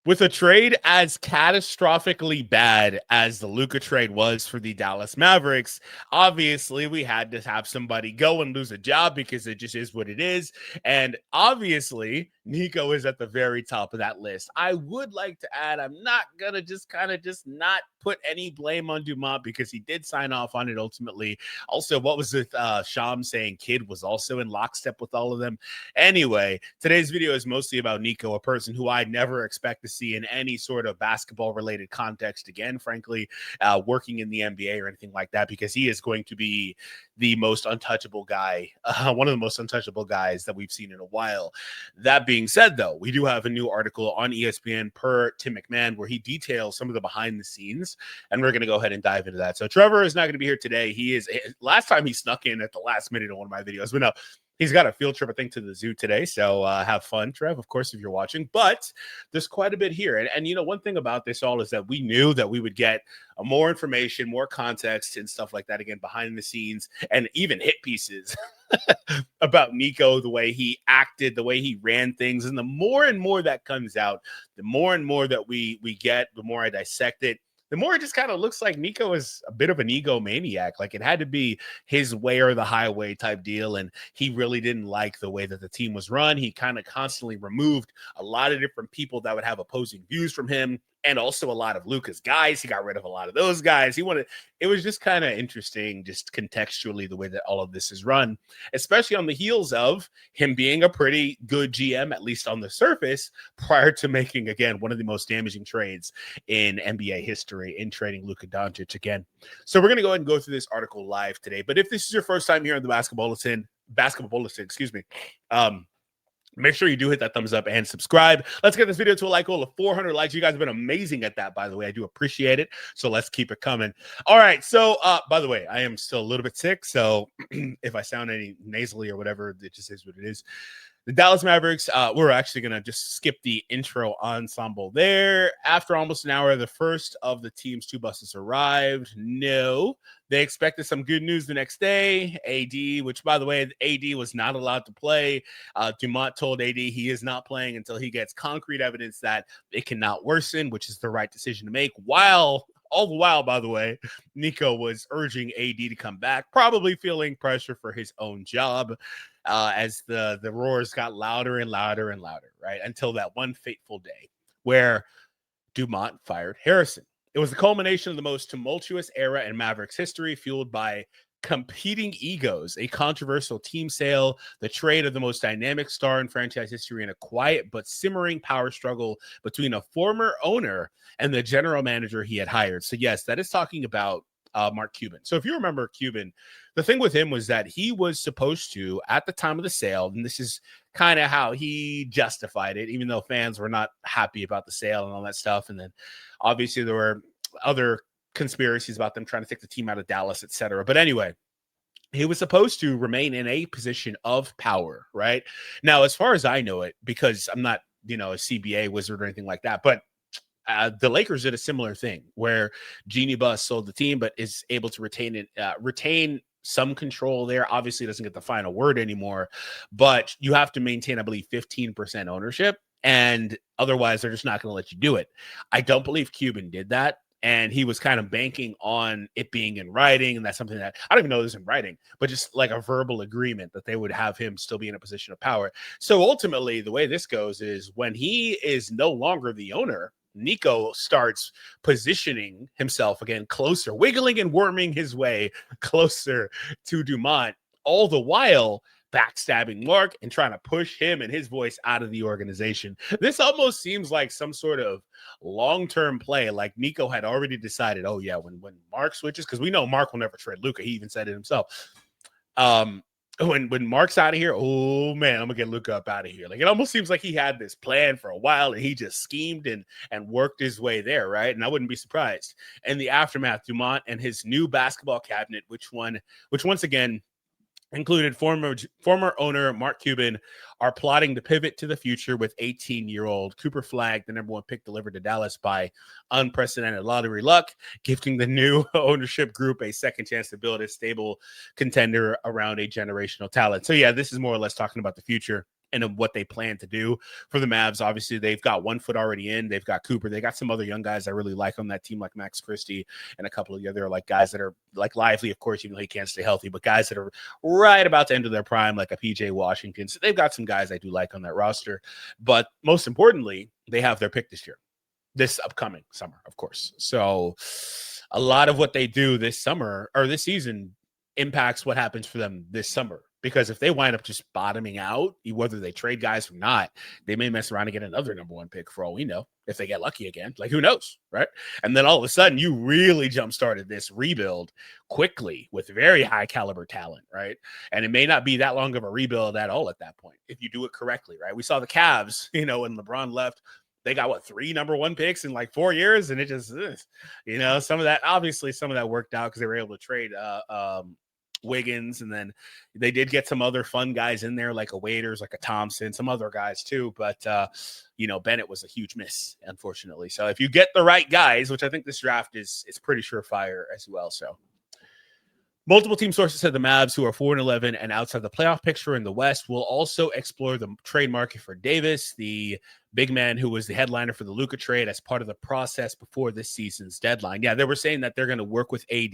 With a trade as catastrophically bad as the Luka trade was for the Dallas Mavericks, obviously we had to have somebody go and lose a job because it just is what it is. And obviously, Nico is at the very top of that list. I would like to add, I'm not going to just not put any blame on Dumont because he did sign off on it ultimately. Also, what was it? Sham saying Kid was also in lockstep with all of them. Anyway, today's video is mostly about Nico, a person who I never expect to see in any sort of basketball related context again, frankly, working in the NBA or anything like that, because he is going to be the most untouchable guy, one of the most untouchable guys that we've seen in a while. That being said, though, we do have a new article on ESPN per Tim McMahon where he details some of the behind the scenes, and we're going to go ahead and dive into that. So Trevor is not going to be here today. Last time he snuck in at the last minute on one of my videos, but no, he's got a field trip, I think, to the zoo today. So have fun, Trev, of course, if you're watching. But there's quite a bit here. And you know, one thing about this all is that we knew that we would get more information, more context and stuff like that, again, behind the scenes, and even hit pieces about Nico, the way he acted, the way he ran things. And the more and more that comes out, the more and more that we get, the more I dissect it, the more it just kind of looks like Nico is a bit of an egomaniac. Like it had to be his way or the highway type deal. And he really didn't like the way that the team was run. He kind of constantly removed a lot of different people that would have opposing views from him. And also a lot of Luka's guys. He got rid of a lot of those guys. It was just kind of interesting, just contextually, the way that all of this is run, especially on the heels of him being a pretty good GM, at least on the surface, prior to making, again, one of the most damaging trades in NBA history in trading Luka Doncic again. So we're going to go ahead and go through this article live today. But if this is your first time here on the Basketball Bulletin, excuse me, make sure you do hit that thumbs up and subscribe. Let's get this video to a like goal of 400 likes. You guys have been amazing at that, by the way. I do appreciate it. So let's keep it coming. All right. So, by the way, I am still a little bit sick. So if I sound any nasally or whatever, it just is what it is. The Dallas Mavericks, we're actually going to just skip the intro ensemble there. After almost an hour, the first of the team's two buses arrived. No, they expected some good news the next day. AD, which, by the way, AD was not allowed to play. Dumont told AD he is not playing until he gets concrete evidence that it cannot worsen, which is the right decision to make. All the while, by the way, Nico was urging AD to come back, probably feeling pressure for his own job. As the roars got louder and louder and louder, right? Until that one fateful day where Dumont fired Harrison. It was the culmination of the most tumultuous era in Mavericks history, fueled by competing egos, a controversial team sale, the trade of the most dynamic star in franchise history, and a quiet but simmering power struggle between a former owner and the general manager he had hired. So yes, that is talking about Mark Cuban. So if you remember Cuban, the thing with him was that he was supposed to, at the time of the sale, and this is kind of how he justified it, even though fans were not happy about the sale and all that stuff. And then obviously there were other conspiracies about them trying to take the team out of Dallas, etc. But anyway, he was supposed to remain in a position of power, right? Now, as far as I know it, because I'm not, a CBA wizard or anything like that, but the Lakers did a similar thing where Jeannie Buss sold the team, but is able to retain some control there. Obviously, doesn't get the final word anymore, but you have to maintain, I believe, 15% ownership, and otherwise they're just not going to let you do it. I don't believe Cuban did that, and he was kind of banking on it being in writing, and that's something that I don't even know is in writing, but just like a verbal agreement that they would have him still be in a position of power. So ultimately, the way this goes is when he is no longer the owner, Nico starts positioning himself again closer, wiggling and worming his way closer to Dumont, all the while backstabbing Mark and trying to push him and his voice out of the organization. This almost seems like some sort of long-term play, like Nico had already decided, oh yeah, when Mark switches, because we know Mark will never trade Luka. He even said it himself. When Mark's out of here, oh man, I'm gonna get Luka up out of here. Like it almost seems like he had this plan for a while and he just schemed and worked his way there, right? And I wouldn't be surprised. In the aftermath, Dumont and his new basketball cabinet, which once again included former owner Mark Cuban, are plotting to pivot to the future with 18-year-old Cooper Flagg, the number one pick delivered to Dallas by unprecedented lottery luck, gifting the new ownership group a second chance to build a stable contender around a generational talent. So yeah, this is more or less talking about the future. and what they plan to do for the Mavs. Obviously, they've got 1 foot already in. They've got Cooper. They got some other young guys I really like on that team, like Max Christie and a couple of the other like guys that are like Lively, of course, even though he can't stay healthy, but guys that are right about to enter their prime, like a PJ Washington. So they've got some guys I do like on that roster. But most importantly, they have their pick this upcoming summer, of course. So a lot of what they do this summer or this season impacts what happens for them this summer. Because if they wind up just bottoming out, whether they trade guys or not, they may mess around and get another number 1 pick for all we know. If they get lucky again, like who knows, right? And then all of a sudden, you really jump-started this rebuild quickly with very high caliber talent, right? And it may not be that long of a rebuild at all at that point if you do it correctly, right? We saw the Cavs, when LeBron left, they got 3 number 1 picks in like 4 years, and it just, some of that worked out because they were able to trade Wiggins, and then they did get some other fun guys in there like a Waiters, like a Thompson, some other guys too, but Bennett was a huge miss, unfortunately. So if you get the right guys, which I think this draft is pretty surefire as well. So multiple team sources said the Mavs, who are 4-11 and outside the playoff picture in the West, will also explore the trade market for Davis, the big man who was the headliner for the Luka trade, as part of the process before this season's deadline. Yeah, they were saying that they're going to work with AD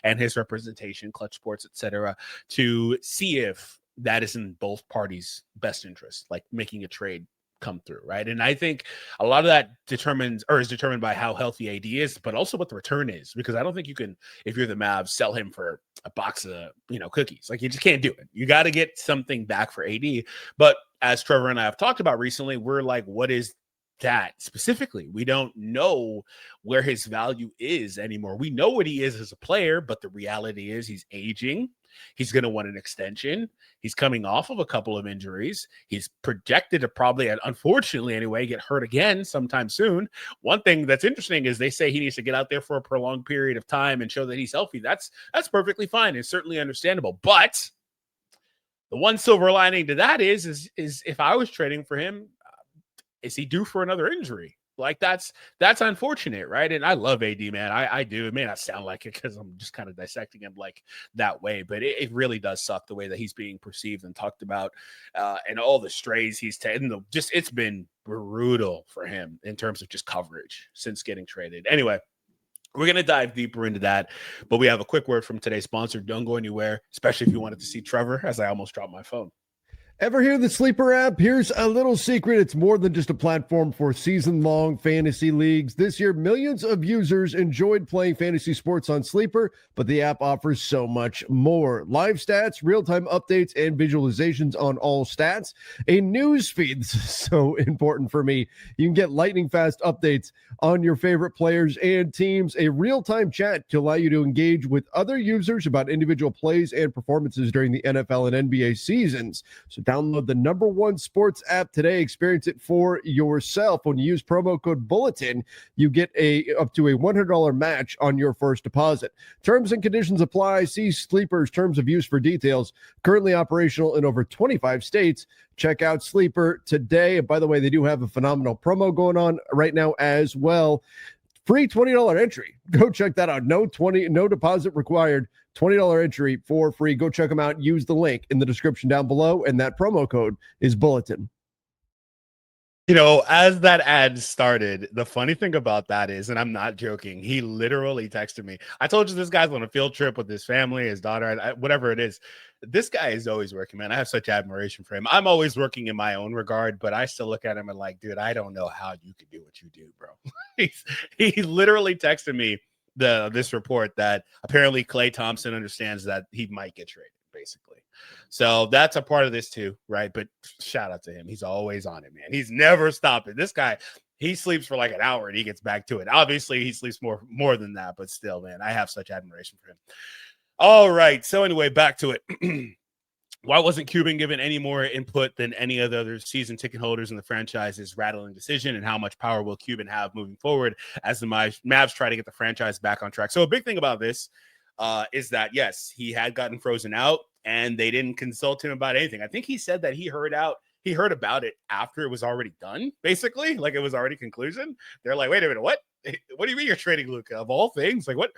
and his representation, Clutch Sports, etc., to see if that is in both parties' best interest, like making a trade come through, right? And I think a lot of that is determined by how healthy AD is, but also what the return is, because I don't think you can, if you're the Mavs, sell him for a box of cookies. Like, you just can't do it. You got to get something back for AD. But as Trevor and I have talked about recently, we're like, what is that specifically? We don't know where his value is anymore. We know what he is as a player, but the reality is he's aging. He's going to want an extension. He's coming off of a couple of injuries. He's projected to probably, unfortunately anyway, get hurt again sometime soon. One thing that's interesting is they say he needs to get out there for a prolonged period of time and show that he's healthy. That's perfectly fine. It's certainly understandable. But the one silver lining to that is if I was trading for him, is he due for another injury? Like, that's unfortunate, right? And I love AD, man. I do. It may not sound like it because I'm just kind of dissecting him like that way, but it really does suck the way that he's being perceived and talked about, and all the strays he's taken. It's been brutal for him in terms of just coverage since getting traded. Anyway, we're going to dive deeper into that, but we have a quick word from today's sponsor. Don't go anywhere, especially if you wanted to see Trevor, as I almost dropped my phone. Ever hear the Sleeper app? Here's a little secret. It's more than just a platform for season-long fantasy leagues. This year, millions of users enjoyed playing fantasy sports on Sleeper, but the app offers so much more. Live stats, real-time updates, and visualizations on all stats. A news feed, this is so important for me. You can get lightning-fast updates on your favorite players and teams. A real-time chat to allow you to engage with other users about individual plays and performances during the NFL and NBA seasons. So download the #1 sports app today. Experience it for yourself. When you use promo code Bulletin, you get up to a $100 match on your first deposit. Terms and conditions apply. See Sleeper's terms of use for details. Currently operational in over 25 states. Check out Sleeper today. And by the way, they do have a phenomenal promo going on right now as well. Free $20 entry. Go check that out. No deposit required. $20 entry for free. Go check them out. Use the link in the description down below, and that promo code is Bulletin. As that ad started, the funny thing about that is, and I'm not joking, he literally texted me. I told you this guy's on a field trip with his family, his daughter, whatever it is. This guy is always working, man. I have such admiration for him. I'm always working in my own regard, but I still look at him and like, dude, I don't know how you could do what you do, bro. He literally texted me this report that apparently Klay Thompson understands that he might get traded, basically. So that's a part of this too, right? But shout out to him. He's always on it, man. He's never stopping. This guy, he sleeps for like an hour and he gets back to it. Obviously, he sleeps more than that, but still, man, I have such admiration for him. All right. So anyway, back to it. Why wasn't Cuban given any more input than any of the other season ticket holders in the franchise's rattling decision, and how much power will Cuban have moving forward as the Mavs try to get the franchise back on track? So a big thing about this is that, yes, he had gotten frozen out and they didn't consult him about anything. I think he said that he heard about it after it was already done, basically, like it was already conclusion. They're like, wait a minute, what do you mean you're trading Luka of all things? Like, what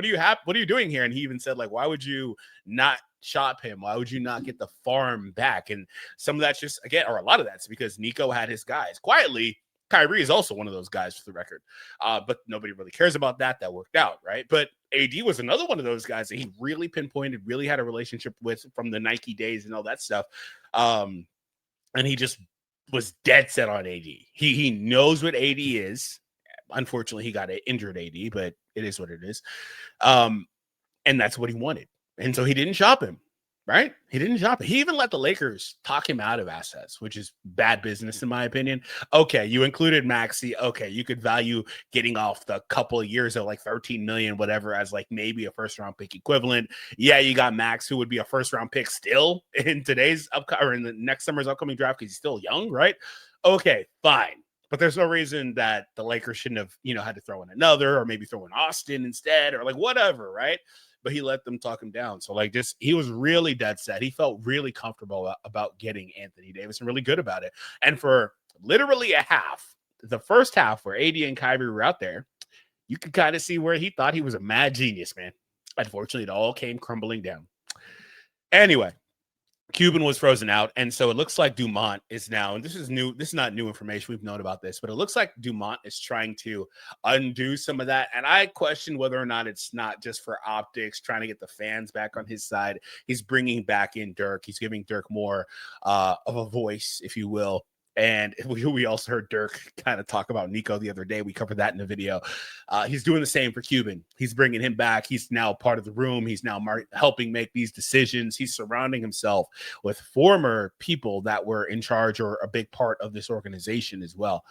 do you have? What are you doing here? And he even said, like, why would you not shop him? Why would you not get the farm back? And some of that's just, again, or a lot of that's because Nico had his guys. Quietly, Kyrie is also one of those guys, for the record. But nobody really cares about that. That worked out, right? But AD was another one of those guys that he really pinpointed, really had a relationship with from the Nike days and all that stuff. And he just was dead set on AD. He knows what AD is. Unfortunately, he got an injured AD, but it is what it is. And that's what he wanted. And so he didn't shop him, right? He didn't shop him. He even let the Lakers talk him out of assets, which is bad business in my opinion. Okay, you included Maxey. Okay, you could value getting off the couple of years of like 13 million, whatever, as like maybe a first round pick equivalent. Yeah, you got Max, who would be a first round pick still in today's or in the next summer's upcoming draft because he's still young, right? Okay, fine. But there's no reason that the Lakers shouldn't have, had to throw in another or maybe throw in Austin instead or like whatever, right? But he let them talk him down. So like he was really dead set. He felt really comfortable about getting Anthony Davis and really good about it. And for literally a half, the first half where AD and Kyrie were out there, you could kind of see where he thought he was a mad genius, man. Unfortunately, it all came crumbling down. Anyway, Cuban was frozen out, and so it looks like Dumont is now, and this is new, this is not new information, we've known about this, but it looks like Dumont is trying to undo some of that, and I question whether or not it's not just for optics, trying to get the fans back on his side. He's bringing back in Dirk. He's giving Dirk more of a voice, if you will. And we also heard Dirk kind of talk about Nico the other day. We covered that in the video. He's doing the same for Cuban. He's bringing him back. He's now part of the room. He's now helping make these decisions. He's surrounding himself with former people that were in charge or a big part of this organization as well.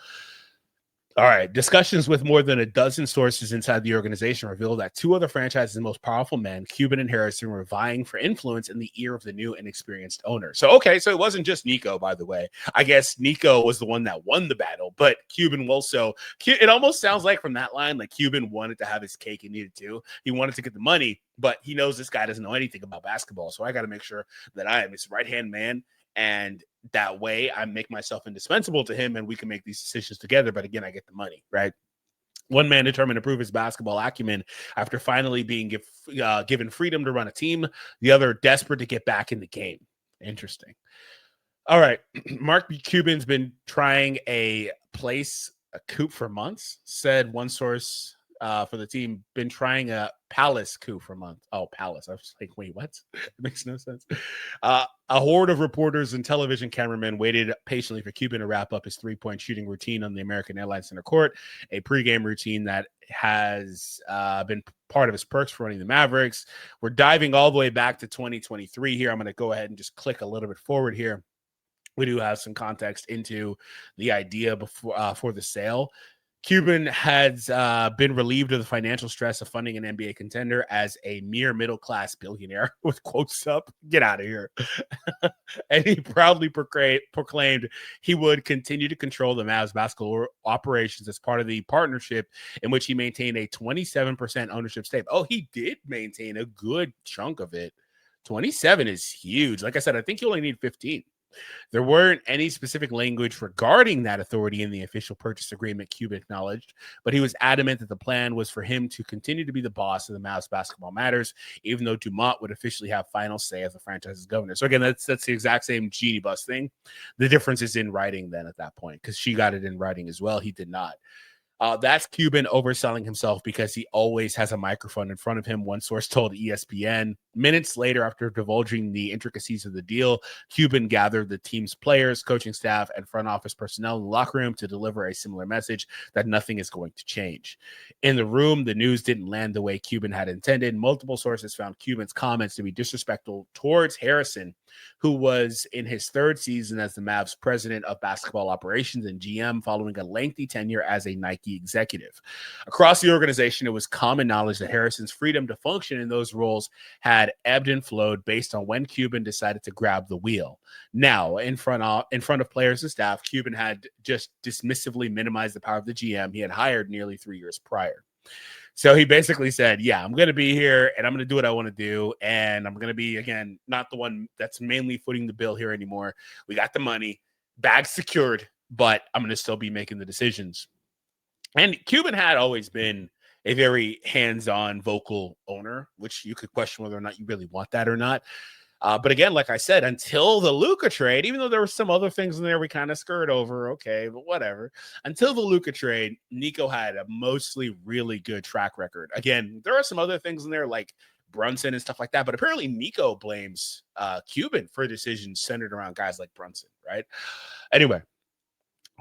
All right. Discussions with more than a dozen sources inside the organization reveal that two other franchises' most powerful men, Cuban and Harrison, were vying for influence in the ear of the new and experienced owner. So, okay. So it wasn't just Nico, by the way. I guess Nico was the one that won the battle, but Cuban also, it almost sounds like from that line, like Cuban wanted to have his cake and needed to. He wanted to get the money, but he knows this guy doesn't know anything about basketball. So I got to make sure that I am his right-hand man. And that way I make myself indispensable to him and we can make these decisions together. But again, I get the money, right? One man determined to prove his basketball acumen after finally being given freedom to run a team. The other desperate to get back in the game. Interesting. All right. Mark Cuban's been trying a coup for months, said one source for the team, been trying a palace coup for months. Oh, palace. I was like, wait, what? It makes no sense. A horde of reporters and television cameramen waited patiently for Cuban to wrap up his three-point shooting routine on the American Airlines Center court, a pregame routine that has been part of his perks for running the Mavericks. We're diving all the way back to 2023 here. I'm going to go ahead and just click a little bit forward here. We do have some context into the idea before for the sale. Cuban has been relieved of the financial stress of funding an NBA contender as a mere middle-class billionaire, with quotes up. Get out of here. And he proudly proclaimed he would continue to control the Mavs basketball operations as part of the partnership in which he maintained a 27% ownership stake. Oh, he did maintain a good chunk of it. 27 is huge. Like I said, I think you only need 15. There weren't any specific language regarding that authority in the official purchase agreement, Cuban acknowledged, but he was adamant that the plan was for him to continue to be the boss of the Mavs Basketball Matters, even though Dumont would officially have final say as the franchise's governor. So again, that's the exact same genie bus thing. The difference is in writing then at that point, because she got it in writing as well. He did not. That's Cuban overselling himself because he always has a microphone in front of him, one source told ESPN. Minutes later, after divulging the intricacies of the deal, Cuban gathered the team's players, coaching staff, and front office personnel in the locker room to deliver a similar message that nothing is going to change. In the room, the news didn't land the way Cuban had intended. Multiple sources found Cuban's comments to be disrespectful towards Harrison, who was in his third season as the Mavs president of basketball operations and GM following a lengthy tenure as a Nike executive. Across the organization, it was common knowledge that Harrison's freedom to function in those roles had ebbed and flowed based on when Cuban decided to grab the wheel. Now, in front of players and staff, Cuban had just dismissively minimized the power of the GM he had hired nearly 3 years prior. So he basically said, yeah, I'm going to be here and I'm going to do what I want to do. And I'm going to be, again, not the one that's mainly footing the bill here anymore. We got the money, bag secured, but I'm going to still be making the decisions. And Cuban had always been a very hands-on vocal owner, which you could question whether or not you really want that or not. But again, like I said, until the Luka trade, even though there were some other things in there we kind of skirted over, okay, but whatever. Until the Luka trade, Nico had a mostly really good track record. Again, there are some other things in there like Brunson and stuff like that, but apparently Nico blames Cuban for decisions centered around guys like Brunson, right? Anyway,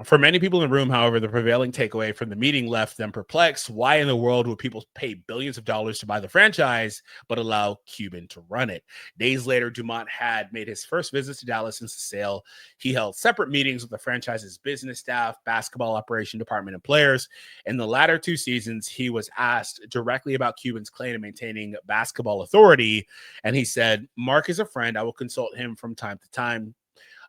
for many people in the room, however, the prevailing takeaway from the meeting left them perplexed. Why in the world would people pay billions of dollars to buy the franchise, but allow Cuban to run it? Days later, Dumont had made his first visit to Dallas since the sale. He held separate meetings with the franchise's business staff, basketball operation department, and players. In the latter 2 seasons, he was asked directly about Cuban's claim to maintaining basketball authority, and he said, "Mark is a friend. I will consult him from time to time,"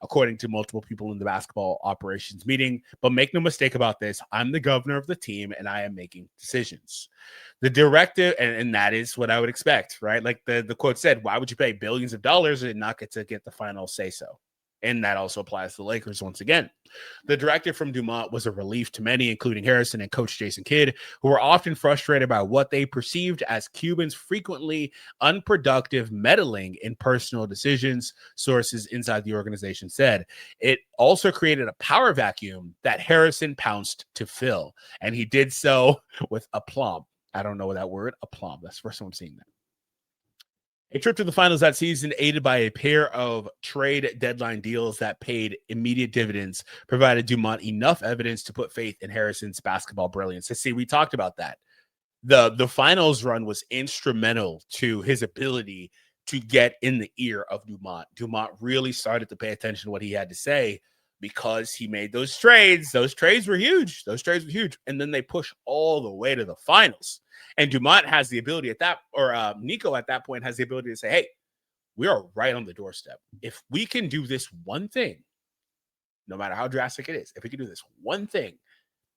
according to multiple people in the basketball operations meeting. But make no mistake about this, I'm the governor of the team and I am making decisions. The directive, and that is what I would expect, right? Like the quote said, why would you pay billions of dollars and not get to get the final say so? And that also applies to the Lakers once again. The directive from Dumont was a relief to many, including Harrison and coach Jason Kidd, who were often frustrated by what they perceived as Cuban's frequently unproductive meddling in personal decisions, sources inside the organization said. It also created a power vacuum that Harrison pounced to fill, and he did so with aplomb. I don't know that word, aplomb. That's the first time I'm seeing that. A trip to the finals that season, aided by a pair of trade deadline deals that paid immediate dividends, provided Dumont enough evidence to put faith in Harrison's basketball brilliance. So see, we talked about that. The finals run was instrumental to his ability to get in the ear of Dumont. Dumont really started to pay attention to what he had to say because he made those trades. Those trades were huge. And then they push all the way to the finals. And Dumont has the ability at that, or Nico at that point has the ability to say, hey, we are right on the doorstep. If we can do this one thing, no matter how drastic it is, if we can do this one thing,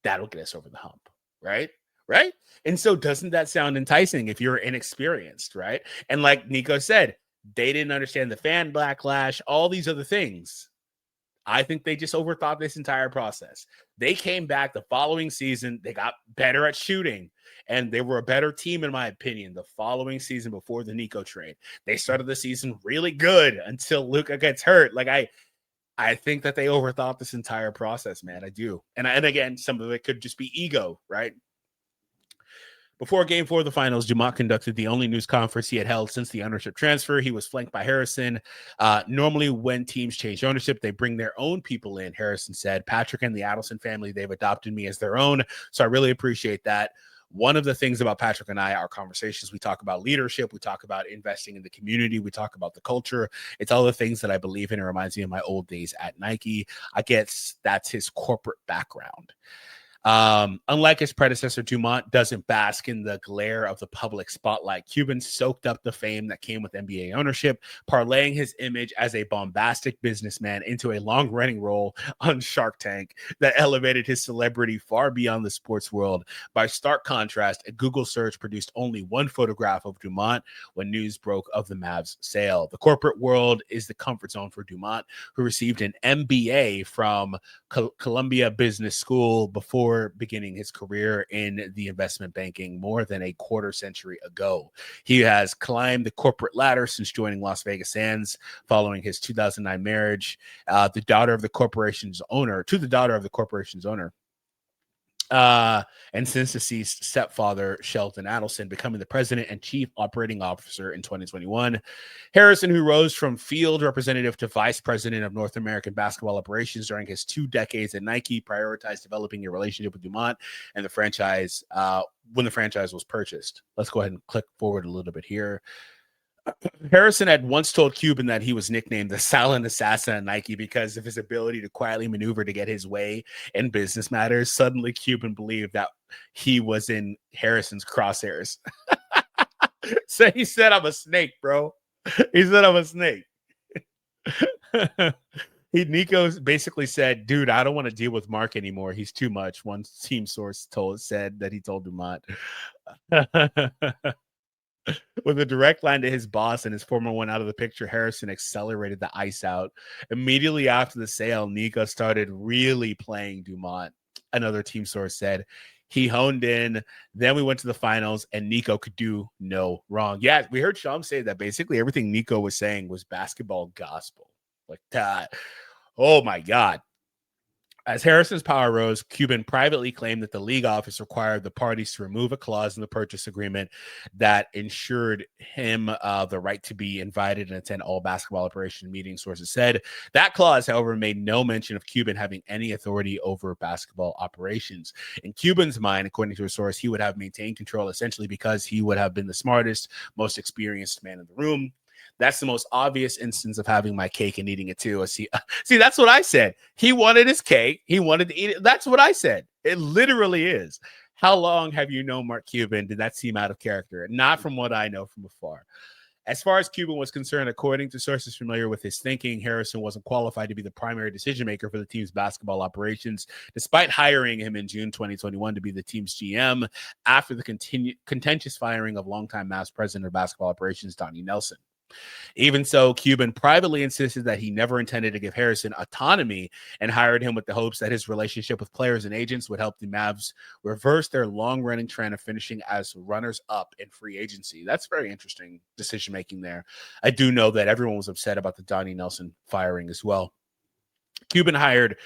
that'll get us over the hump, right? Right? And so doesn't that sound enticing if you're inexperienced, right? And like Nico said, they didn't understand the fan backlash, all these other things. I think they just overthought this entire process. They came back the following season. They got better at shooting, and they were a better team, in my opinion, the following season before the Nico trade. They started the season really good until Luka gets hurt. Like I think that they overthought this entire process, man. I do. And again, some of it could just be ego, right? Before Game 4 of the finals, Dumont conducted the only news conference he had held since the ownership transfer. He was flanked by Harrison. Normally, when teams change ownership, they bring their own people in, Harrison said. Patrick and the Adelson family, they've adopted me as their own, so I really appreciate that. One of the things about Patrick and I, our conversations, we talk about leadership, we talk about investing in the community, we talk about the culture. It's all the things that I believe in. It reminds me of my old days at Nike. I guess that's his corporate background. Unlike his predecessor, Dumont doesn't bask in the glare of the public spotlight. Cuban soaked up the fame that came with NBA ownership, parlaying his image as a bombastic businessman into a long-running role on Shark Tank that elevated his celebrity far beyond the sports world. By stark contrast, a Google search produced only one photograph of Dumont when news broke of the Mavs sale. The corporate world is the comfort zone for Dumont, who received an MBA from Columbia Business School before beginning his career in the investment banking more than a quarter century ago. He has climbed the corporate ladder since joining Las Vegas Sands following his 2009 marriage, to the daughter of the corporation's owner, and since deceased stepfather Shelton Adelson, becoming the president and chief operating officer in 2021. Harrison, who rose from field representative to vice president of North American basketball operations during his 2 decades at Nike, prioritized developing a relationship with Dumont and the franchise when the franchise was purchased. Let's go ahead and click forward a little bit here. Harrison had once told Cuban that he was nicknamed the silent assassin at Nike because of his ability to quietly maneuver to get his way in business matters. Suddenly, Cuban believed that he was in Harrison's crosshairs. So he said, I'm a snake, bro. He said, I'm a snake. Nico basically said, dude, I don't want to deal with Mark anymore. He's too much. One team source said that he told Dumont. With a direct line to his boss and his former one out of the picture, Harrison accelerated the ice out. Immediately after the sale, Nico started really playing Dumont. Another team source said He honed in. Then we went to the finals, and Nico could do no wrong. Yeah, we heard Sham say that basically everything Nico was saying was basketball gospel. Like that. Oh, my God. As Harrison's power rose, Cuban privately claimed that the league office required the parties to remove a clause in the purchase agreement that ensured him the right to be invited and attend all basketball operation meetings, sources said. That clause, however, made no mention of Cuban having any authority over basketball operations. In Cuban's mind, according to a source, he would have maintained control essentially because he would have been the smartest, most experienced man in the room. That's the most obvious instance of having my cake and eating it too. See, that's what I said. He wanted his cake. He wanted to eat it. That's what I said. It literally is. How long have you known Mark Cuban? Did that seem out of character? Not from what I know from afar. As far as Cuban was concerned, according to sources familiar with his thinking, Harrison wasn't qualified to be the primary decision maker for the team's basketball operations, despite hiring him in June 2021 to be the team's GM after the contentious firing of longtime Mavs president of basketball operations, Donnie Nelson. Even so, Cuban privately insisted that he never intended to give Harrison autonomy and hired him with the hopes that his relationship with players and agents would help the Mavs reverse their long-running trend of finishing as runners-up in free agency. That's very interesting decision-making there. I do know that everyone was upset about the Donnie Nelson firing as well. Cuban hired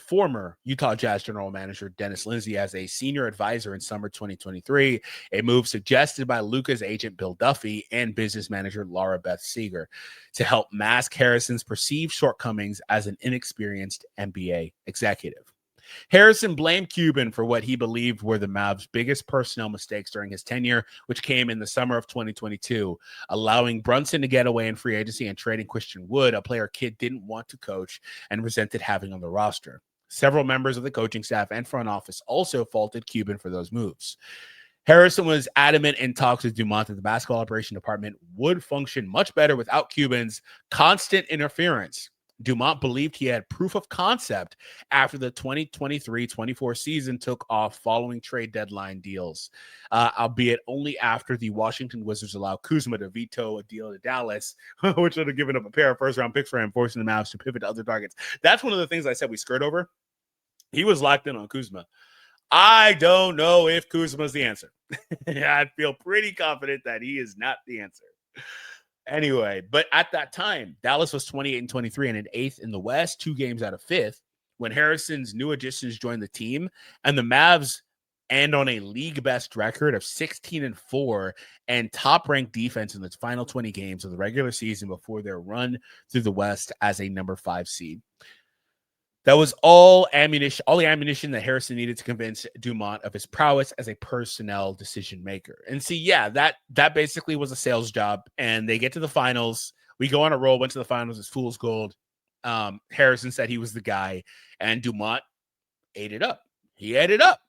former Utah Jazz general manager Dennis Lindsey as a senior advisor in summer 2023, a move suggested by Luka's agent Bill Duffy and business manager Laura Beth Seeger to help mask Harrison's perceived shortcomings as an inexperienced NBA executive. Harrison blamed Cuban for what he believed were the Mavs' biggest personnel mistakes during his tenure, which came in the summer of 2022, allowing Brunson to get away in free agency and trading Christian Wood, a player Kidd didn't want to coach and resented having on the roster. Several members of the coaching staff and front office also faulted Cuban for those moves. Harrison was adamant in talks with Dumont that the basketball operation department would function much better without Cuban's constant interference. Dumont believed he had proof of concept after the 2023-24 season took off following trade deadline deals, albeit only after the Washington Wizards allowed Kuzma to veto a deal to Dallas, which would have given up a pair of first-round picks for him, forcing the Mavs to pivot to other targets. That's one of the things I said we skirt over. He was locked in on Kuzma. I don't know if Kuzma's the answer. I feel pretty confident that he is not the answer. Anyway, but at that time, Dallas was 28-23 and an 8th in the West, 2 games out of 5th, when Harrison's new additions joined the team, and the Mavs end on a league best record of 16-4 and top-ranked defense in the final 20 games of the regular season before their run through the West as a number 5 seed. That was all the ammunition that Harrison needed to convince Dumont of his prowess as a personnel decision maker. And see, yeah, that basically was a sales job. And they get to the finals. We go on a roll, went to the finals as fool's gold. Harrison said he was the guy, and Dumont ate it up. He ate it up.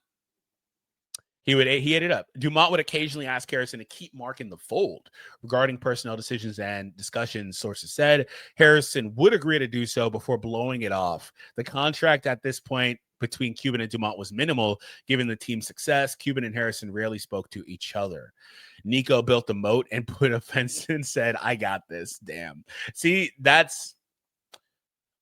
He ate it up. Dumont would occasionally ask Harrison to keep Mark in the fold regarding personnel decisions and discussions, sources said. Harrison would agree to do so before blowing it off. The contract at this point between Cuban and Dumont was minimal, given the team's success. Cuban and Harrison rarely spoke to each other. Nico built a moat and put a fence and said, I got this. Damn. See, that's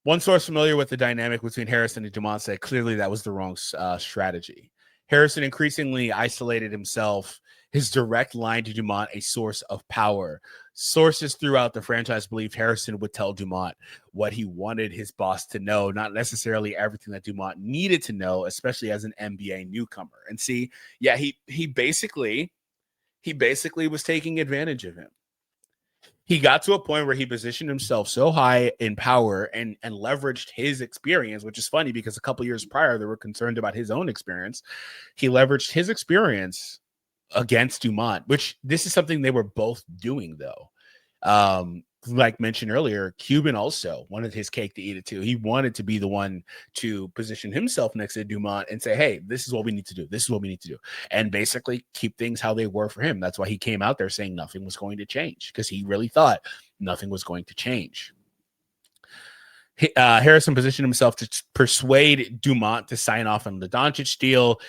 one source familiar with the dynamic between Harrison and Dumont said clearly that was the wrong strategy. Harrison increasingly isolated himself, his direct line to Dumont a source of power. Sources throughout the franchise believed Harrison would tell Dumont what he wanted his boss to know, not necessarily everything that Dumont needed to know, especially as an NBA newcomer. And see, yeah, he basically was taking advantage of him. He got to a point where he positioned himself so high in power and leveraged his experience, which is funny because a couple years prior, they were concerned about his own experience. He leveraged his experience against Dumont, which this is something they were both doing, though. Like mentioned earlier, Cuban also wanted his cake to eat it too. He wanted to be the one to position himself next to Dumont and say, hey, this is what we need to do. This is what we need to do. And basically keep things how they were for him. That's why he came out there saying nothing was going to change, because he really thought nothing was going to change. Harrison positioned himself to persuade Dumont to sign off on the Doncic deal.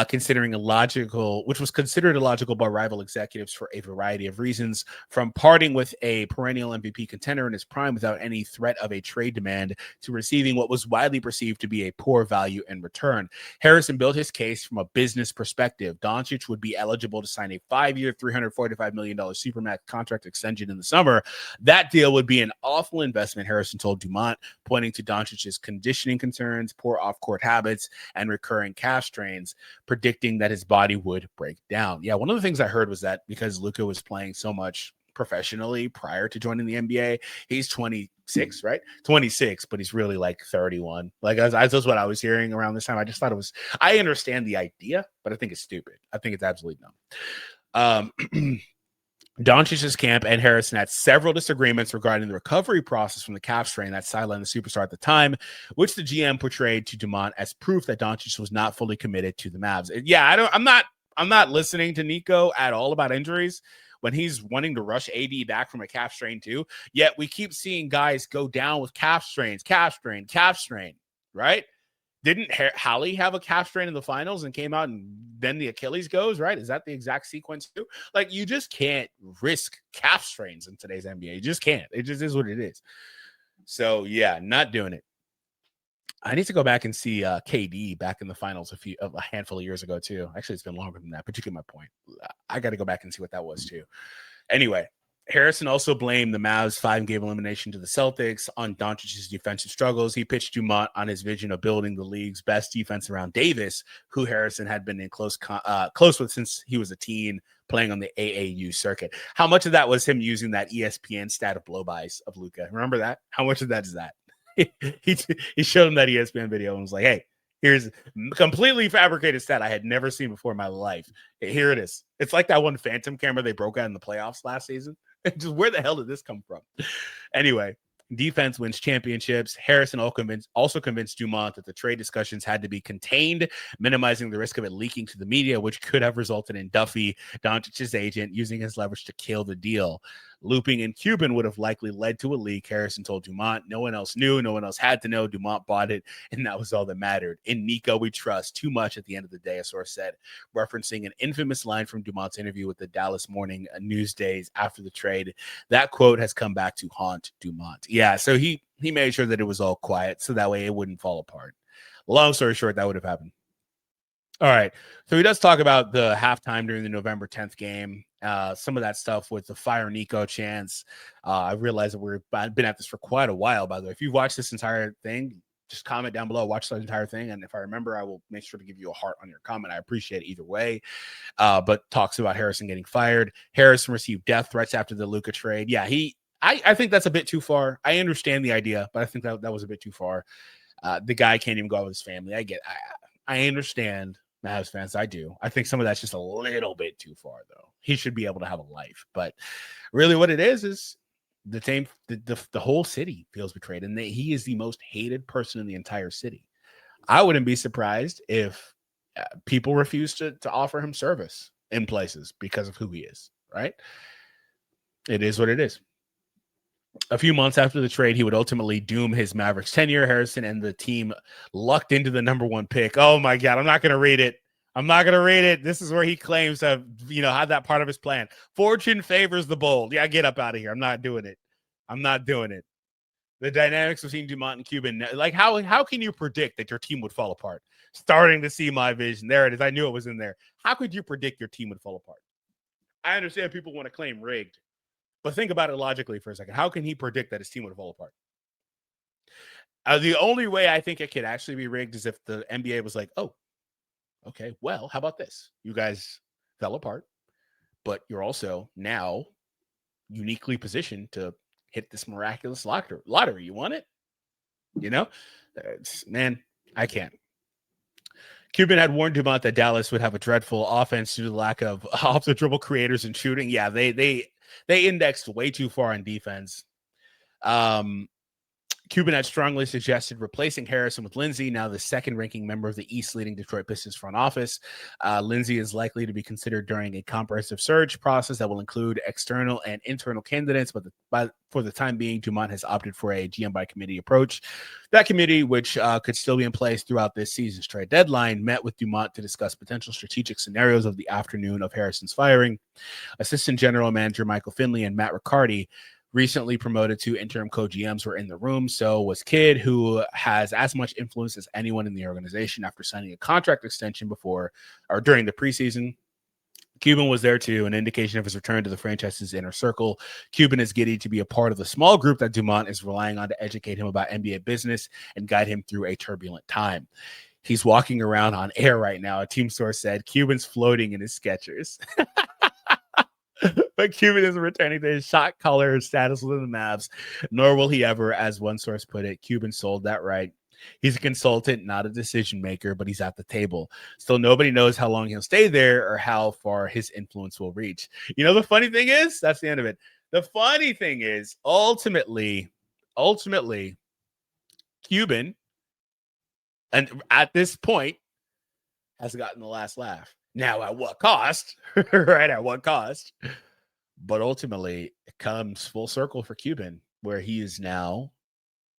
considering which was considered illogical by rival executives for a variety of reasons, from parting with a perennial MVP contender in his prime without any threat of a trade demand to receiving what was widely perceived to be a poor value in return. Harrison built his case from a business perspective. Doncic would be eligible to sign a 5-year, $345 million Supermax contract extension in the summer. That deal would be an awful investment, Harrison told Dumont, pointing to Doncic's conditioning concerns, poor off-court habits, and recurring calf strains, predicting that his body would break down. Yeah, one of the things I heard was that because Luka was playing so much professionally prior to joining the NBA, he's 26, right? 26, but he's really like 31. Like that's what I was hearing around this time. I just thought I understand the idea, but I think it's stupid. I think it's absolutely dumb. Doncic's camp and Harrison had several disagreements regarding the recovery process from the calf strain that sidelined the superstar at the time, which the GM portrayed to Dumont as proof that Doncic was not fully committed to the Mavs. Yeah, I'm not listening to Nico at all about injuries when he's wanting to rush AD back from a calf strain too. Yet we keep seeing guys go down with calf strain, right? Didn't Hallie have a calf strain in the finals and came out and then the Achilles goes, right? Is that the exact sequence too? Like, you just can't risk calf strains in today's NBA. You just can't. It just is what it is. So, yeah, not doing it. I need to go back and see KD back in the finals a handful of years ago too. Actually, it's been longer than that, but you get my point. I got to go back and see what that was too. Anyway, Harrison also blamed the Mavs' 5-game elimination to the Celtics on Doncic's defensive struggles. He pitched Dumont on his vision of building the league's best defense around Davis, who Harrison had been in close with since he was a teen, playing on the AAU circuit. How much of that was him using that ESPN stat of blow-bys of Luka? Remember that? How much of that is that? he showed him that ESPN video and was like, hey, here's a completely fabricated stat I had never seen before in my life. Here it is. It's like that one phantom camera they broke out in the playoffs last season. Just where the hell did this come from? Anyway, defense wins championships. Harrison also convinced Dumont that the trade discussions had to be contained, minimizing the risk of it leaking to the media, which could have resulted in Duffy, Doncic's agent, using his leverage to kill the deal. Looping in Cuban would have likely led to a leak, Harrison told Dumont. No one else knew. No one else had to know. Dumont bought it, and that was all that mattered. In Nico, we trust too much at the end of the day, a source said, referencing an infamous line from Dumont's interview with the Dallas Morning News days after the trade. That quote has come back to haunt Dumont. Yeah, so he made sure that it was all quiet so that way it wouldn't fall apart. Long story short, that would have happened. All right. So he does talk about the halftime during the November 10th game. Some of that stuff with the Fire Nico chants. I realize that we've been at this for quite a while, by the way. If you've watched this entire thing, just comment down below, watch the entire thing. And if I remember, I will make sure to give you a heart on your comment. I appreciate it either way. But talks about Harrison getting fired. Harrison received death threats after the Luka trade. Yeah, I think that's a bit too far. I understand the idea, but I think that was a bit too far. The guy can't even go out with his family. I understand. Mavs fans, I do. I think some of that's just a little bit too far, though. He should be able to have a life, but really, what it is the whole city feels betrayed, and he is the most hated person in the entire city. I wouldn't be surprised if people refuse to offer him service in places because of who he is. Right? It is what it is. A few months after the trade, he would ultimately doom his Mavericks tenure. Harrison and the team lucked into the number 1 pick. Oh my God, I'm not going to read it. This is where he claims to have, had that part of his plan. Fortune favors the bold. Yeah, get up out of here. I'm not doing it. The dynamics between Dumont and Cuban, like how can you predict that your team would fall apart? Starting to see my vision. There it is. I knew it was in there. How could you predict your team would fall apart? I understand people want to claim rigged. But think about it logically for a second. How can he predict that his team would fall apart? The only way I think it could actually be rigged is if the NBA was like, oh, okay, well, how about this? You guys fell apart, but you're also now uniquely positioned to hit this miraculous lottery. You want it? Man, I can't. Cuban had warned Dumont that Dallas would have a dreadful offense due to the lack of off-the-dribble creators and shooting. Yeah, they indexed way too far on defense. Cuban had strongly suggested replacing Harrison with Lindsay, now the second-ranking member of the East leading Detroit Pistons front office. Lindsay is likely to be considered during a comprehensive search process that will include external and internal candidates, but for the time being, Dumont has opted for a GM by committee approach. That committee, which could still be in place throughout this season's trade deadline, met with Dumont to discuss potential strategic scenarios of the afternoon of Harrison's firing. Assistant General Manager Michael Finley and Matt Riccardi, recently promoted to interim co-GMs, were in the room. So was Kidd, who has as much influence as anyone in the organization after signing a contract extension before or during the preseason. Cuban was there too, an indication of his return to the franchise's inner circle. Cuban is giddy to be a part of the small group that Dumont is relying on to educate him about NBA business and guide him through a turbulent time. He's walking around on air right now. A team source said Cuban's floating in his Skechers. But Cuban isn't returning to his shot caller status within the Mavs, nor will he ever, as one source put it. Cuban sold that right. He's a consultant, not a decision maker, but he's at the table. Still, nobody knows how long he'll stay there or how far his influence will reach. You know, the funny thing is, that's the end of it. The funny thing is, ultimately, Cuban, and at this point, has gotten the last laugh. Now, at what cost? Right? At what cost? But ultimately, it comes full circle for Cuban, where he is now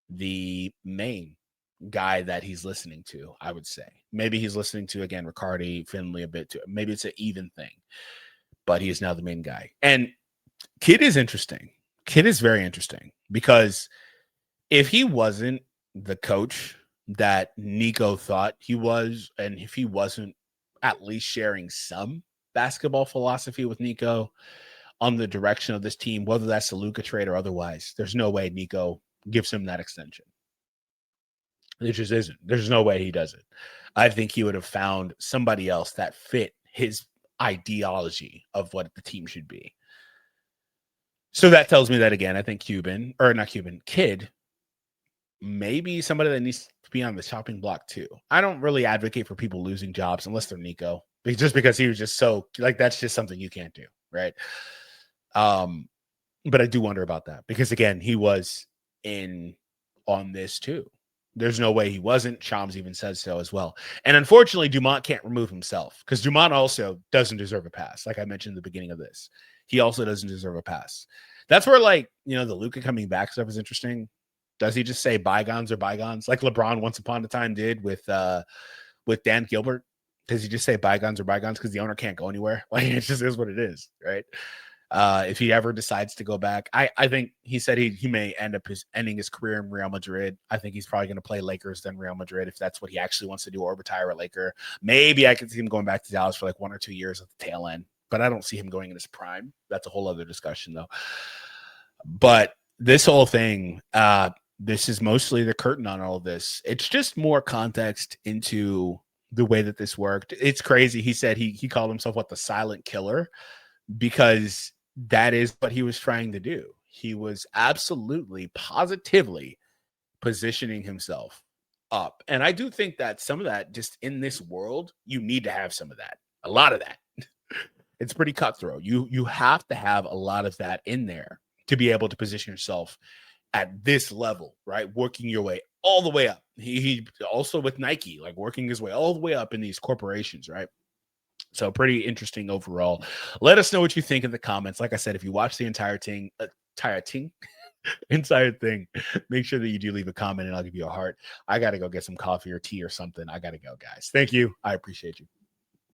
the main guy that he's listening to, I would say. Maybe he's listening to, again, Riccardi, Finley a bit too. Maybe it's an even thing. But he is now the main guy. And Kidd is interesting. Kidd is very interesting because if he wasn't the coach that Nico thought he was, and if he wasn't at least sharing some basketball philosophy with Nico on the direction of this team, whether that's the Luka trade or otherwise, there's no way Nico gives him that extension. It just isn't. There's no way he does it. I think he would have found somebody else that fit his ideology of what the team should be. So that tells me that, again, I think Kidd, maybe somebody that needs to be on the chopping block too. I don't really advocate for people losing jobs unless they're Nico, just because he was just so, like, that's just something you can't do, right? But I do wonder about that because, again, he was in on this too. There's no way he wasn't. Shams even says so as well. And unfortunately, Dumont can't remove himself because Dumont also doesn't deserve a pass. Like I mentioned at the beginning of this, he also doesn't deserve a pass. That's where, like, you know, the Luka coming back stuff is interesting. Does he just say bygones are bygones, like LeBron once upon a time did with Dan Gilbert? Does he just say bygones are bygones because the owner can't go anywhere? Like, it just is what it is, right? If he ever decides to go back, I think he said he may end up ending his career in Real Madrid. I think he's probably going to play Lakers than Real Madrid if that's what he actually wants to do, or retire a Laker. Maybe I could see him going back to Dallas for like 1 or 2 years at the tail end, but I don't see him going in his prime. That's a whole other discussion, though. But this whole thing, this is mostly the curtain on all of this. It's just more context into the way that this worked. It's crazy. He said he called himself the silent killer, because that is what he was trying to do. He was absolutely, positively positioning himself up. And I do think that some of that, just in this world, you need to have some of that, a lot of that. It's pretty cutthroat. You have to have a lot of that in there to be able to position yourself at this level, right? Working your way all the way up. He also with Nike, like working his way all the way up in these corporations, right? So pretty interesting overall. Let us know what you think in the comments. Like I said, if you watch the entire thing, make sure that you do leave a comment and I'll give you a heart. I got to go get some coffee or tea or something. I got to go, guys. Thank you. I appreciate you.